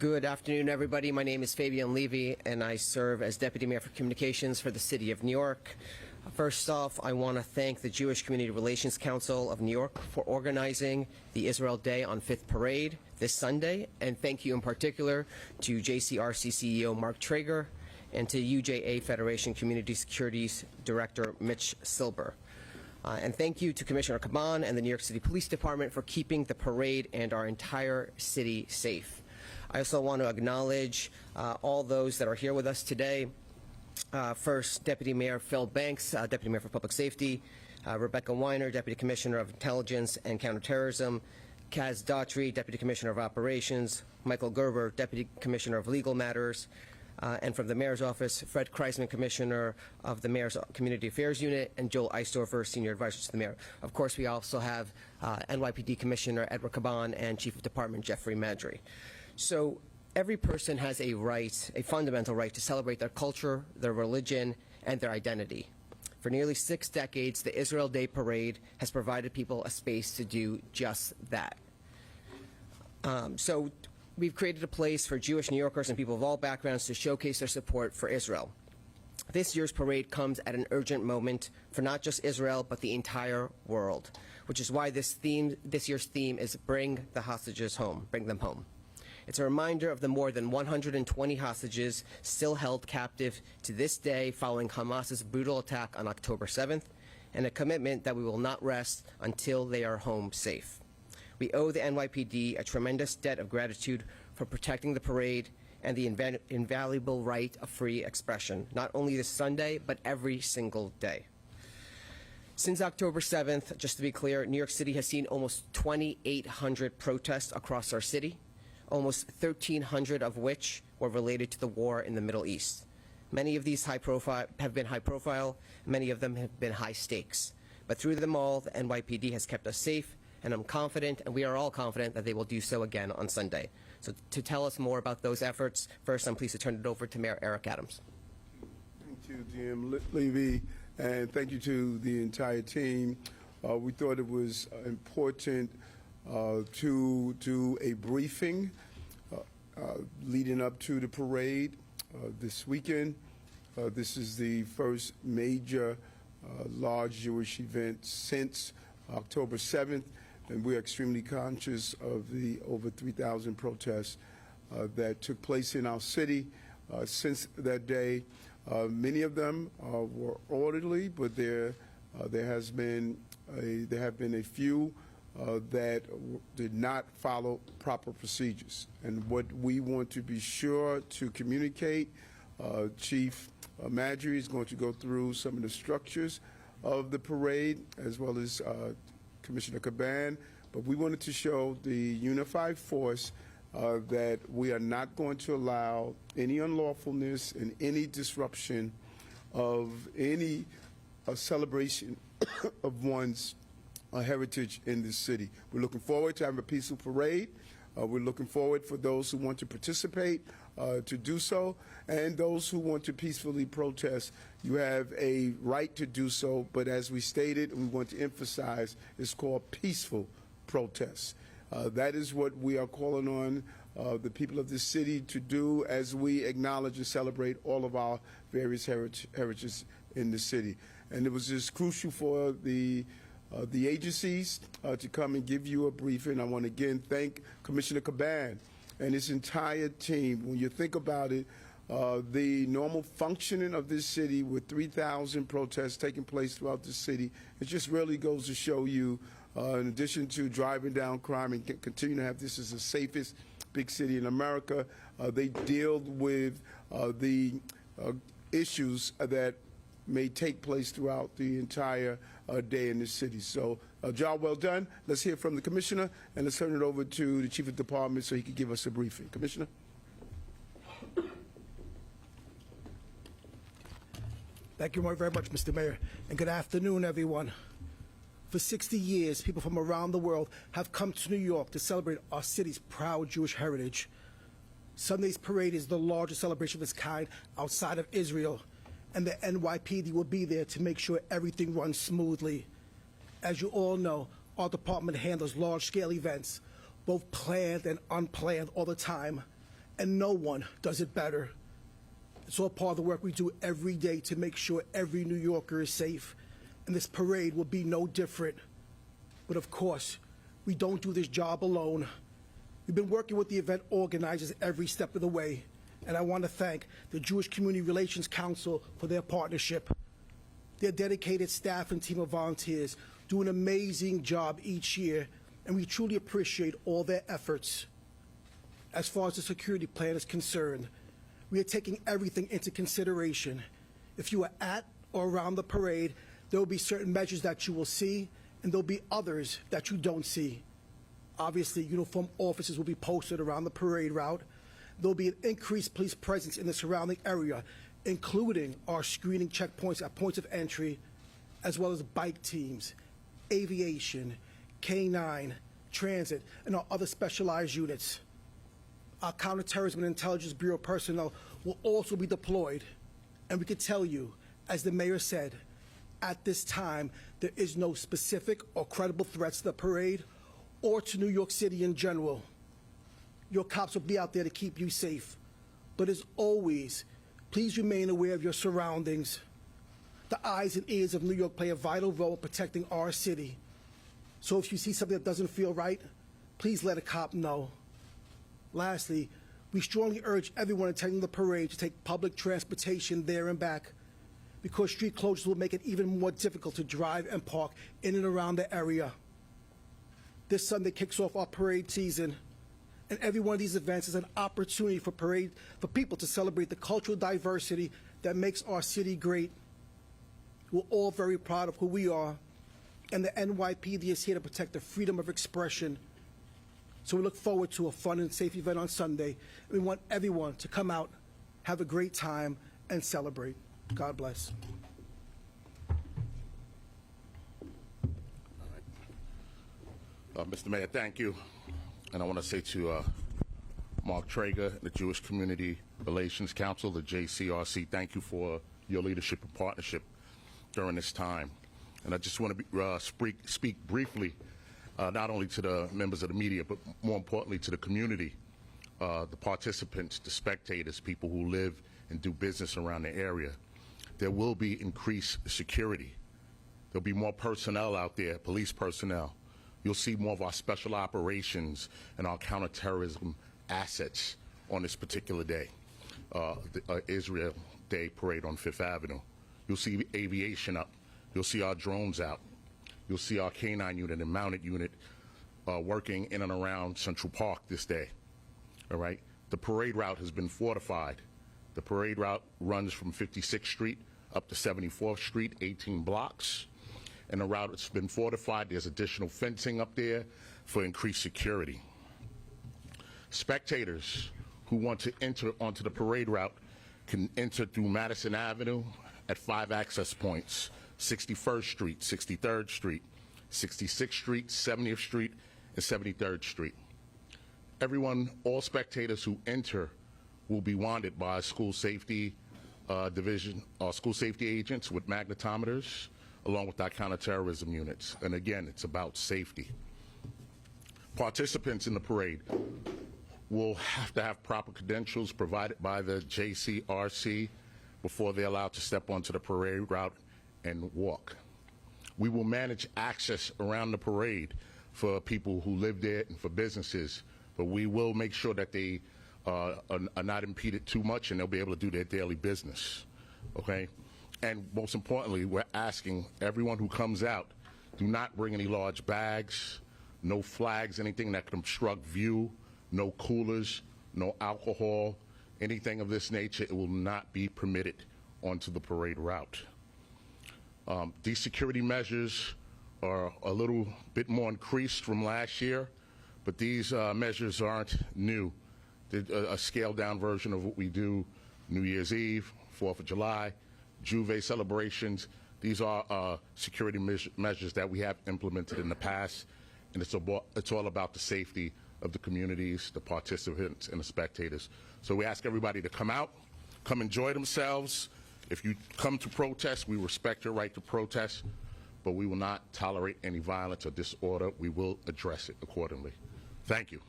Good afternoon, everybody. My name is Fabian Levy, and I serve as Deputy Mayor for Communications for the City of New York. First off, I want to thank the Jewish Community Relations Council of New York for organizing the Israel Day on 5th Parade this Sunday, and thank you in particular to JCRC CEO Mark Traeger and to UJA Federation Community Securities Director Mitch Silber. And thank you to Commissioner Caban and the New York City Police Department for keeping the parade and our entire city safe. I also want to acknowledge all those that are here with us today. First, Deputy Mayor Phil Banks, Deputy Mayor for Public Safety, Rebecca Weiner, Deputy Commissioner of Intelligence and Counterterrorism, Kaz Daughtry, Deputy Commissioner of Operations, Michael Gerber, Deputy Commissioner of Legal Matters, and from the Mayor's Office, Fred Kreisman, Commissioner of the Mayor's Community Affairs Unit, and Joel Eisdorfer, Senior Advisor to the Mayor. Of course, we also have NYPD Commissioner Edward Caban and Chief of Department Jeffrey Madry. So every person has a right, a fundamental right, to celebrate their culture, their religion, and their identity. For nearly 6 decades, the Israel Day Parade has provided people a space to do just that. So we've created a place for Jewish New Yorkers and people of all backgrounds to showcase their support for Israel. This year's parade comes at an urgent moment for not just Israel, but the entire world, which is why this year's theme is Bring the Hostages Home, Bring Them Home. It's a reminder of the more than 120 hostages still held captive to this day following Hamas's brutal attack on October 7th, and a commitment that we will not rest until they are home safe. We owe the NYPD a tremendous debt of gratitude for protecting the parade and the invaluable right of free expression, not only this Sunday, but every single day. Since October 7th, just to be clear, New York City has seen almost 2,800 protests across our city, almost 1,300 of which were related to the war in the Middle East. Many of these have been high profile, many of them have been high stakes. But through them all, the NYPD has kept us safe, and I'm confident, and we are all confident, that they will do so again on Sunday. So to tell us more about those efforts, first I'm pleased to turn it over to Mayor Eric Adams. Thank you, GM Levy, and thank you to the entire team. We thought it was important to do a briefing leading up to the parade this weekend. This is the first major large Jewish event since October 7th, and we're extremely conscious of the over 3,000 protests that took place in our city since that day. Many of them were orderly, but there have been a few that did not follow proper procedures. And what we want to be sure to communicate, Chief Madry is going to go through some of the structures of the parade, as well as Commissioner Caban, but we wanted to show the unified force that we are not going to allow any unlawfulness and any disruption of any celebration of one's heritage in this city. We're looking forward to having a peaceful parade. We're looking forward for those who want to participate to do so, and those who want to peacefully protest. You have a right to do so, but as we stated, and we want to emphasize, it's called peaceful protests. That is what we are calling on the people of this city to do as we acknowledge and celebrate all of our various heritages in the city. And it was just crucial for the agencies to come and give you a briefing. I want to again thank Commissioner Caban and his entire team. When you think about it, the normal functioning of this city with 3,000 protests taking place throughout the city, it just really goes to show you, in addition to driving down crime and continue to have this as the safest big city in America, they deal with the issues that may take place throughout the entire day in the city. So, job well done. Let's hear from the Commissioner, and let's turn it over to the Chief of Department so he can give us a briefing. Commissioner? Thank you very much, Mr. Mayor, and good afternoon, everyone. For 60 years, people from around the world have come to New York to celebrate our city's proud Jewish heritage. Sunday's parade is the largest celebration of its kind outside of Israel, and the NYPD will be there to make sure everything runs smoothly. As you all know, our department handles large-scale events, both planned and unplanned all the time, and no one does it better. It's all part of the work we do every day to make sure every New Yorker is safe, and this parade will be no different. But of course, we don't do this job alone. We've been working with the event organizers every step of the way, and I want to thank the Jewish Community Relations Council for their partnership. Their dedicated staff and team of volunteers do an amazing job each year, and we truly appreciate all their efforts. As far as the security plan is concerned, we are taking everything into consideration. If you are at or around the parade, there will be certain measures that you will see, and there will be others that you don't see. Obviously, uniformed officers will be posted around the parade route. There will be an increased police presence in the surrounding area, including our screening checkpoints at points of entry, as well as bike teams, aviation, K-9, transit, and our other specialized units. Our Counterterrorism and Intelligence Bureau personnel will also be deployed. And we can tell you, as the mayor said, at this time, there is no specific or credible threats to the parade or to New York City in general. Your cops will be out there to keep you safe. But as always, please remain aware of your surroundings. The eyes and ears of New York play a vital role in protecting our city. So if you see something that doesn't feel right, please let a cop know. Lastly, we strongly urge everyone attending the parade to take public transportation there and back, because street closures will make it even more difficult to drive and park in and around the area. This Sunday kicks off our parade season, and every one of these events is an opportunity for people to celebrate the cultural diversity that makes our city great. We're all very proud of who we are, and the NYPD is here to protect the freedom of expression. So we look forward to a fun and safe event on Sunday. We want everyone to come out, have a great time, and celebrate. God bless. Mr. Mayor, thank you. And I want to say to Mark Traeger, the Jewish Community Relations Council, the JCRC, thank you for your leadership and partnership during this time. And I just want to speak briefly, not only to the members of the media, but more importantly to the community, the participants, the spectators, people who live and do business around the area. There will be increased security. There'll be more personnel out there, police personnel. You'll see more of our special operations and our counterterrorism assets on this particular day, the Israel Day Parade on Fifth Avenue. You'll see aviation up. You'll see our drones out. You'll see our K-9 unit and mounted unit working in and around Central Park this day. All right? The parade route has been fortified. The parade route runs from 56th Street up to 74th Street, 18 blocks. And the route has been fortified. There's additional fencing up there for increased security. Spectators who want to enter onto the parade route can enter through Madison Avenue at 5 access points: 61st Street, 63rd Street, 66th Street, 70th Street, and 73rd Street. All spectators who enter will be wanted by school safety division, school safety agents with magnetometers, along with our counterterrorism units. And again, it's about safety. Participants in the parade will have to have proper credentials provided by the JCRC before they're allowed to step onto the parade route and walk. We will manage access around the parade for people who live there and for businesses, but we will make sure that they are not impeded too much and they'll be able to do their daily business, okay? And most importantly, we're asking everyone who comes out, do not bring any large bags, no flags, anything that can obstruct view, no coolers, no alcohol, anything of this nature. It will not be permitted onto the parade route. These security measures are a little bit more increased from last year, but these measures aren't new. They're a scaled-down version of what we do New Year's Eve, 4th of July, Juve celebrations. These are security measures that we have implemented in the past, and it's all about the safety of the communities, the participants, and the spectators. So we ask everybody to come out, come enjoy themselves. If you come to protest, we respect your right to protest, but we will not tolerate any violence or disorder. We will address it accordingly. Thank you.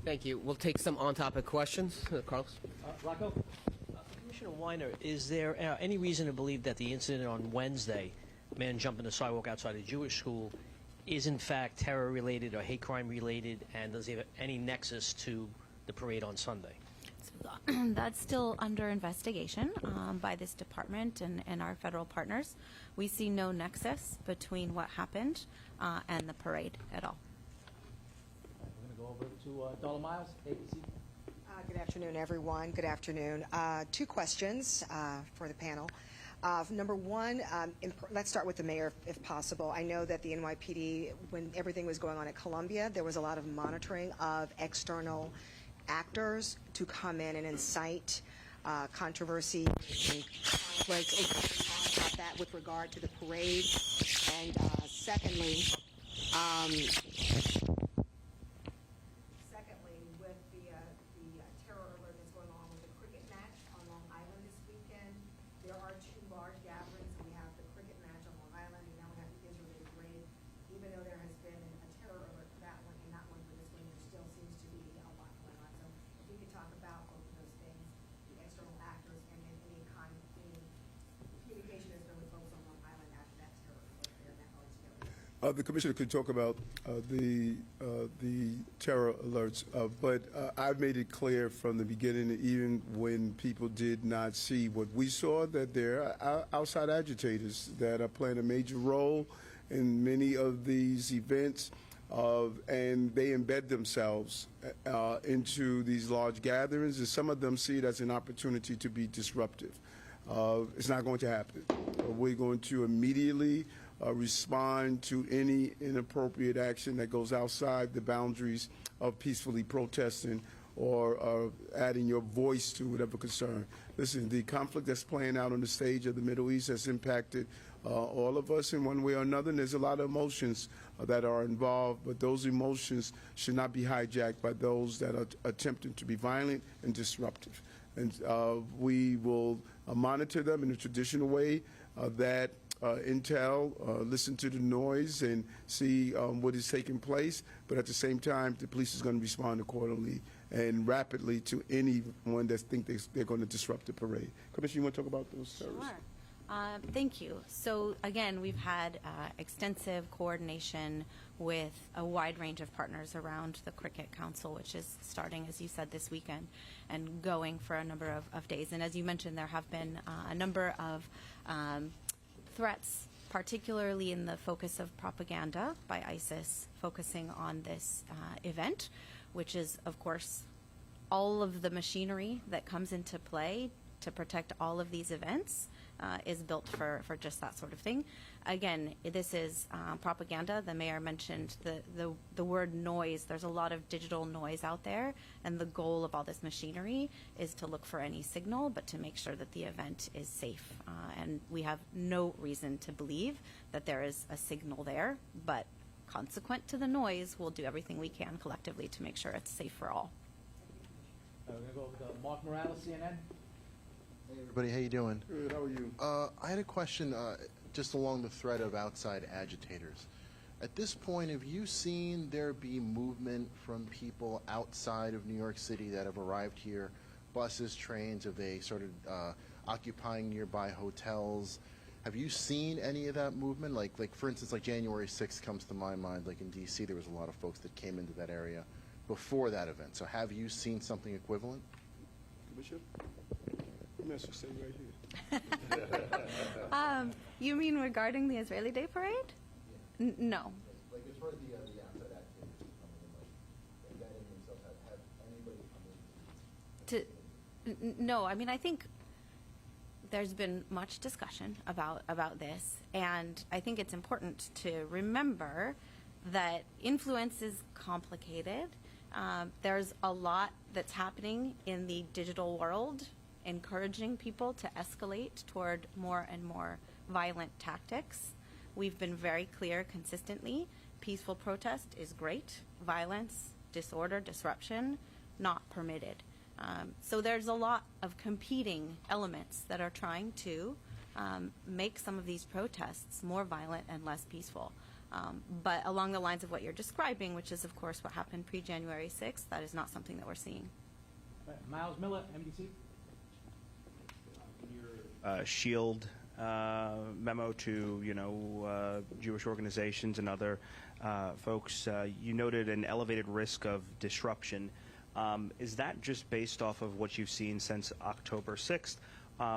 Thank you. We'll take some on-topic questions. Carlos? Rocco? Commissioner Weiner, is there any reason to believe that the incident on Wednesday, man jumping the sidewalk outside a Jewish school, is in fact terror-related or hate crime-related, and does it have any nexus to the parade on Sunday? That's still under investigation by this department and our federal partners. We see no nexus between what happened and the parade at all. We're going to go over to Darla Miles, ABC. Good afternoon, everyone. Good afternoon. Two questions for the panel. Number one, let's start with the mayor, if possible. I know that the NYPD, when everything was going on at Columbia, there was a lot of monitoring of external actors to come in and incite controversy and conflicts. About that with regard to the parade. And secondly, with the terror alert that's going on with the cricket match on Long Island this weekend, there are two large gatherings. We have the cricket match on Long Island, and now we have the Israeli parade. Even though there has been a terror alert for that one and not one for this one, there still seems to be a lot going on. So if we could talk about both of those things, the external actors, and then any communication that's been with folks on Long Island after that terror alert there, that large terror. The commissioner could talk about the terror alerts, but I've made it clear from the beginning, that even when people did not see what we saw, that there are outside agitators that are playing a major role in many of these events, and they embed themselves into these large gatherings, and some of them see it as an opportunity to be disruptive. It's not going to happen. We're going to immediately respond to any inappropriate action that goes outside the boundaries of peacefully protesting or adding your voice to whatever concern. Listen, the conflict that's playing out on the stage of the Middle East has impacted all of us in one way or another, and there's a lot of emotions that are involved, but those emotions should not be hijacked by those that are attempting to be violent and disruptive. And we will monitor them in a traditional way that intel, listen to the noise and see what is taking place, but at the same time, the police is going to respond accordingly and rapidly to anyone that think they're going to disrupt the parade. Commissioner, you want to talk about those terrorists? Sure. Thank you. So again, we've had extensive coordination with a wide range of partners around the Cricket Council, which is starting, as you said, this weekend and going for a number of days. And as you mentioned, there have been a number of threats, particularly in the focus of propaganda by ISIS, focusing on this event, which is, of course, all of the machinery that comes into play to protect all of these events is built for just that sort of thing. Again, this is propaganda. The mayor mentioned the word noise. There's a lot of digital noise out there, and the goal of all this machinery is to look for any signal, but to make sure that the event is safe. And we have no reason to believe that there is a signal there, but consequent to the noise, we'll do everything we can collectively to make sure it's safe for all. We're going to go over to Mark Morales, CNN. Hey everybody, how you doing? Good, how are you? I had a question just along the thread of outside agitators. At this point, have you seen there be movement from people outside of New York City that have arrived here, buses, trains? Have they started occupying nearby hotels? Have you seen any of that movement? Like for instance, like January 6th comes to my mind. Like in D.C., there was a lot of folks that came into that area before that event. So have you seen something equivalent? Commissioner? Commissioner, stay right here. You mean regarding the Israeli Day Parade? No. Like as far as the outside activities coming in, like embedding themselves, have anybody come in? No, I mean, I think there's been much discussion about this, and I think it's important to remember that influence is complicated. There's a lot that's happening in the digital world, encouraging people to escalate toward more and more violent tactics. We've been very clear consistently, peaceful protest is great, violence, disorder, disruption, not permitted. So there's a lot of competing elements that are trying to make some of these protests more violent and less peaceful. But along the lines of what you're describing, which is, of course, what happened pre-January 6th, that is not something that we're seeing. Miles Miller, MDC. Shield memo to Jewish organizations and other folks, you noted an elevated risk of disruption. Is that just based off of what you've seen since October 6th,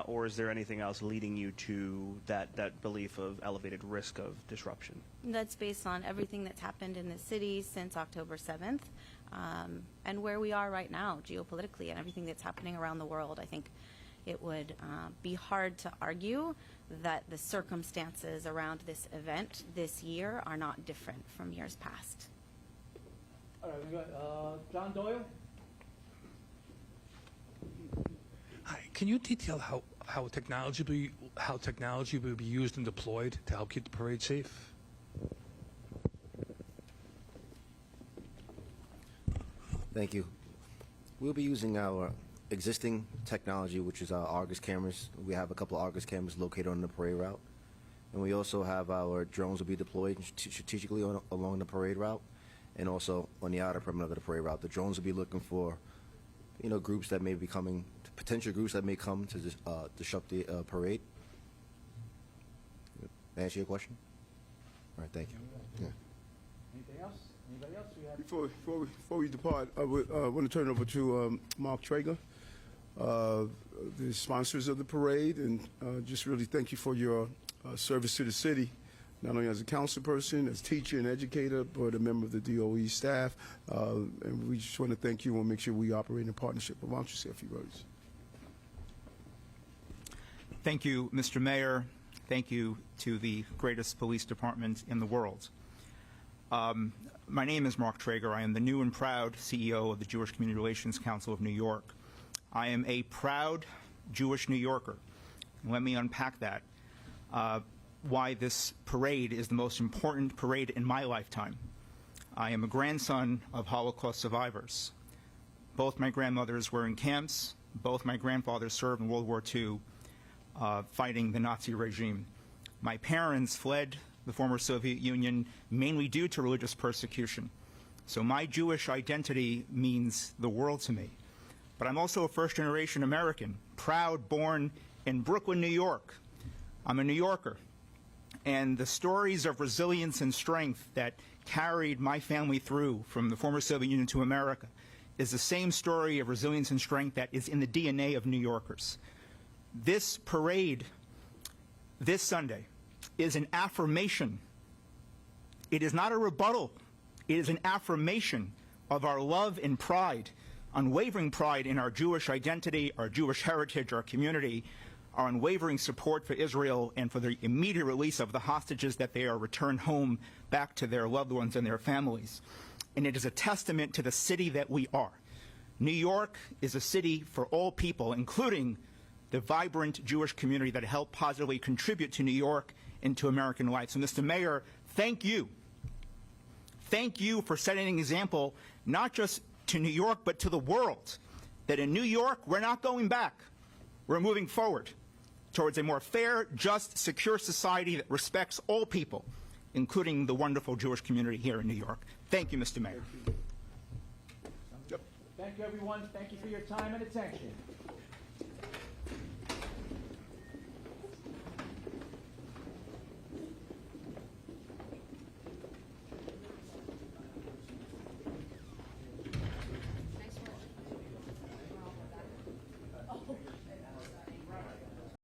or is there anything else leading you to that belief of elevated risk of disruption? That's based on everything that's happened in the city since October 7th, and where we are right now geopolitically and everything that's happening around the world. I think it would be hard to argue that the circumstances around this event this year are not different from years past. All right, we got John Doyle. Hi, can you detail how technology will be used and deployed to help keep the parade safe? Thank you. We'll be using our existing technology, which is our Argus cameras. We have a couple of Argus cameras located on the parade route. And we also have our drones will be deployed strategically along the parade route and also on the outer perimeter of the parade route. The drones will be looking for, groups that may be coming, potential groups that may come to disrupt the parade. Answer your question? All right, thank you. Yeah. Anything else? Anybody else? We have Before we depart, I want to turn it over to Mark Traeger, the sponsors of the parade, and just really thank you for your service to the city, not only as a council person, as teacher and educator, but a member of the DOE staff. And we just want to thank you and make sure we operate in partnership. But why don't you say a few words? Thank you, Mr. Mayor. Thank you to the greatest police department in the world. My name is Mark Traeger. I am the new and proud CEO of the Jewish Community Relations Council of New York. I am a proud Jewish New Yorker. Let me unpack that. Why this parade is the most important parade in my lifetime. I am a grandson of Holocaust survivors. Both my grandmothers were in camps. Both my grandfathers served in World War II fighting the Nazi regime. My parents fled the former Soviet Union mainly due to religious persecution. So my Jewish identity means the world to me. But I'm also a first-generation American, proud, born in Brooklyn, New York. I'm a New Yorker. And the stories of resilience and strength that carried my family through from the former Soviet Union to America is the same story of resilience and strength that is in the DNA of New Yorkers. This parade, this Sunday, is an affirmation. It is not a rebuttal. It is an affirmation of our love and pride, unwavering pride in our Jewish identity, our Jewish heritage, our community, our unwavering support for Israel and for the immediate release of the hostages that they are returned home back to their loved ones and their families. And it is a testament to the city that we are. New York is a city for all people, including the vibrant Jewish community that helped positively contribute to New York and to American life. So, Mr. Mayor, thank you. Thank you for setting an example, not just to New York, but to the world, that in New York, we're not going back. We're moving forward towards a more fair, just, secure society that respects all people, including the wonderful Jewish community here in New York. Thank you, Mr. Mayor. Thank you, everyone. Thank you for your time and attention.